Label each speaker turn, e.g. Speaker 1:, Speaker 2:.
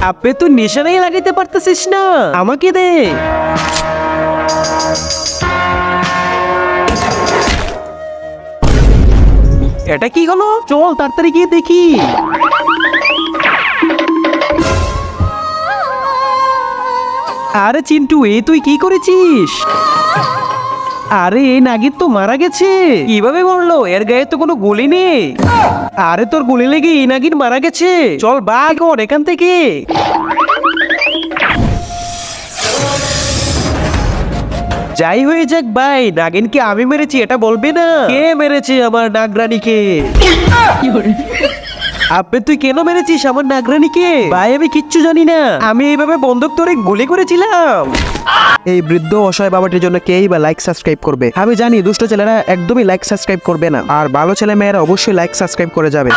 Speaker 1: আপে তুই নিশানাই লাগাইতে পারতেছিস না, আমাকে দে। এটা কি হলো? চল তাড়াতাড়ি গিয়ে দেখি। আরে চিন্টু, এই তুই কি করেছিস? আরে এই নাগিন তো মারা গেছে। কিভাবে মরলো? এর গায়ে তো কোনো গুলি নেই। আরে তোর গুলি লেগে এই নাগিন মারা গেছে। চল বাঘ কর এখান থেকে। যাই হয়ে যাক ভাই, নাগিনকে আমি মেরেছি এটা বলবে না? কে মেরেছে আমার নাগরানীকে? আপনি তুই কেন মেরেছিস আমার নাগরানীকে? ভাই আমি কিচ্ছু জানি না, আমি এইভাবে বন্দুক ধরে গুলি করেছিলাম।
Speaker 2: এই বৃদ্ধ অসহায় বাবাটির জন্য কেই বা লাইক সাবস্ক্রাইব করবে? আমি জানি দুষ্ট ছেলেরা একদমই লাইক সাবস্ক্রাইব করবে না, আর ভালো ছেলে মেয়েরা অবশ্যই লাইক সাবস্ক্রাইব করে যাবে।